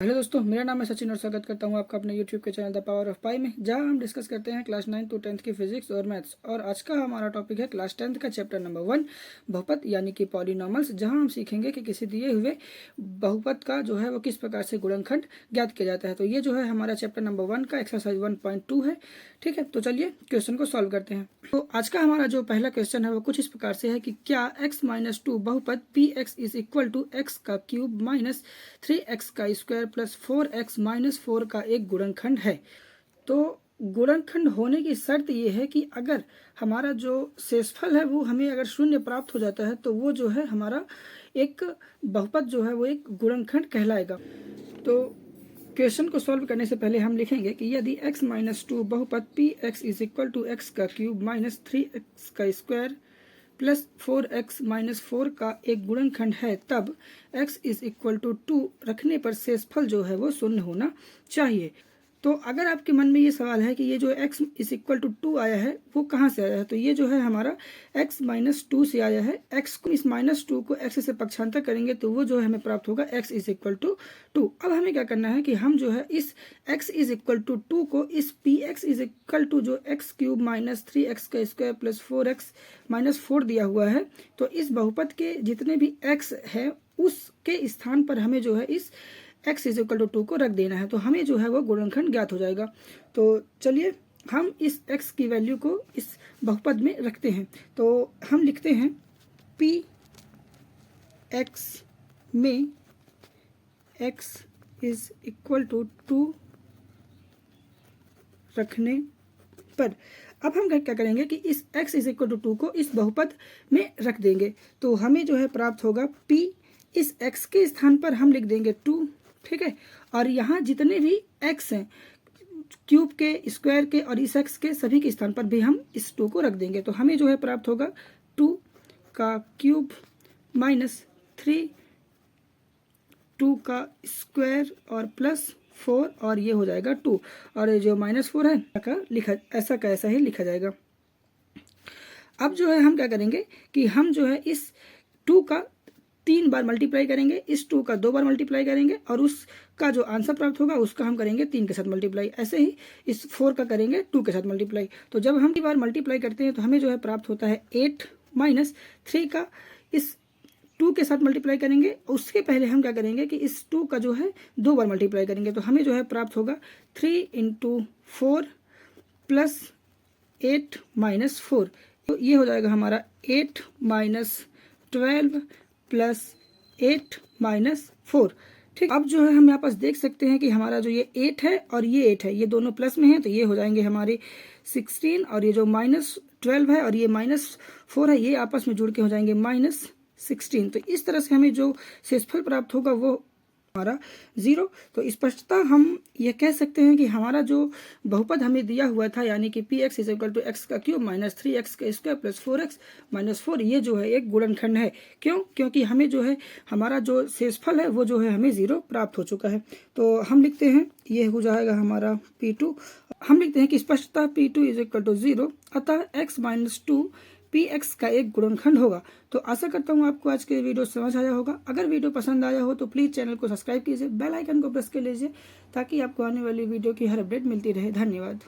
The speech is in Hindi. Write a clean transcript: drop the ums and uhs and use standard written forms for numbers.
हेलो दोस्तों, मेरा नाम है सचिन और स्वागत करता हूं आपका अपने यूट्यूब के चैनल द पावर ऑफ पाई में, जहां हम डिस्कस करते हैं क्लास 9 to 10th की फिजिक्स और मैथ्स। और आज का हमारा टॉपिक है क्लास 10th का चैप्टर नंबर 1 बहुपद यानी कि पॉलिनॉमल्स, जहां हम सीखेंगे कि किसी दिए हुए बहुपद का जो है वो किस प्रकार से गुणनखंड ज्ञात किया जाता है। तो ये जो है हमारा चैप्टर नंबर 1 का एक्सरसाइज 1.2 है। ठीक है, तो चलिए क्वेश्चन को सॉल्व करते हैं। तो आज का हमारा जो पहला क्वेश्चन है वो कुछ इस प्रकार से है कि क्या x-2 बहुपद px is equal to X का क्यूब माइनस 3x का स्क्वायर प्लस 4x-4 का एक गुणनखंड है। तो गुणनखंड होने की शर्त ये है कि अगर हमारा जो शेषफल है वो हमें अगर शून्य प्राप्त हो जाता है तो वो जो है हमारा एक बहुपद जो है वो एक गुणनखंड कहलाएगा। तो क्वेश्चन को सॉल्व करने से पहले हम लिखेंगे कि यदि x-2 बहुपद px is equal to X का क्यूब माइनस 3x का स्क्वायर प्लस 4x-4 का एक गुणनखंड है, तब x इज इक्वल टू 2 रखने पर शेषफल जो है वो शून्य होना चाहिए। तो अगर आपके मन में ये सवाल है कि ये जो x इज इक्वल टू 2 आया है वो कहाँ से आया है, तो ये जो है हमारा x-2 से आया है। x को इस -2 को x से पक्षांतर करेंगे तो वो जो है हमें प्राप्त होगा x इज इक्वल टू 2। अब हमें क्या करना है कि हम जो है इस x इज इक्वल टू 2 को इस px इज इक्वल टू जो x क्यूब माइनस 3x का स्क्वायर प्लस 4x-4 दिया हुआ है, तो इस बहुपद के जितने भी x है उसके स्थान पर हमें जो है इस x इज इक्वल टू 2 को रख देना है, तो हमें जो है वो गुणनखंड ज्ञात हो जाएगा। तो चलिए हम इस x की वैल्यू को इस बहुपद में रखते हैं। तो हम लिखते हैं p x में x इज इक्वल टू 2 रखने पर अब हम क्या करेंगे कि इस x इज इक्वल टू 2 को इस बहुपद में रख देंगे, तो हमें जो है प्राप्त होगा p, इस x के स्थान पर हम लिख देंगे 2। ठीक है, और यहाँ जितने भी x हैं क्यूब के, स्क्वायर के और इस x के सभी के स्थान पर भी हम इस 2 को रख देंगे, तो हमें जो है प्राप्त होगा 2 का क्यूब माइनस 2 का स्क्वायर और प्लस 4 और ये हो जाएगा 2, और जो -4 है ऐसा ही लिखा जाएगा। अब जो है हम क्या करेंगे कि हम जो है इस 2 का 3 बार मल्टीप्लाई करेंगे, इस 2 का 2 बार मल्टीप्लाई करेंगे और उसका जो आंसर प्राप्त होगा उसका हम करेंगे 3 के साथ मल्टीप्लाई। ऐसे ही इस 4 का करेंगे 2 के साथ मल्टीप्लाई। तो जब हम 3 बार मल्टीप्लाई करते हैं तो हमें जो है प्राप्त होता है 8 माइनस 3 का इस 2 के साथ मल्टीप्लाई करेंगे। उसके पहले हम क्या करेंगे कि इस 2 का जो है 2 बार मल्टीप्लाई करेंगे, तो हमें जो है प्राप्त होगा 3 × 4 प्लस 8 माइनस 4, तो ये हो जाएगा हमारा 8 माइनस 12 प्लस 8 माइनस 4। ठीक, अब जो है हम यहाँ पास देख सकते हैं कि हमारा जो ये 8 है और ये 8 है, ये दोनों प्लस में है, तो ये हो जाएंगे हमारे 16, और ये जो -12 है और ये -4 है ये आपस में जुड़ के हो जाएंगे -16। तो इस तरह से हमें जो शेषफल प्राप्त होगा वो हमारा 0। तो स्पष्टता हम ये कह सकते हैं कि हमारा जो बहुपद हमें दिया हुआ था यानी कि px is equal to X का क्यूब माइनस 3x का स्क्वायर प्लस 4x-4 ये जो है एक गुणनखंड है। क्यों? क्योंकि हमें जो है हमारा जो शेषफल है वो जो है हमें 0 प्राप्त हो चुका है। तो हम लिखते हैं ये हो जाएगा हमारा p2। हम लिखते हैं कि स्पष्टता p2 इज इक्वल टू 0, अतः x-2 px का एक गुणनखंड होगा। तो आशा करता हूँ आपको आज के वीडियो समझ आया होगा। अगर वीडियो पसंद आया हो तो प्लीज़ चैनल को सब्सक्राइब कीजिए, बेल आइकन को प्रेस कर लीजिए ताकि आपको आने वाली वीडियो की हर अपडेट मिलती रहे। धन्यवाद।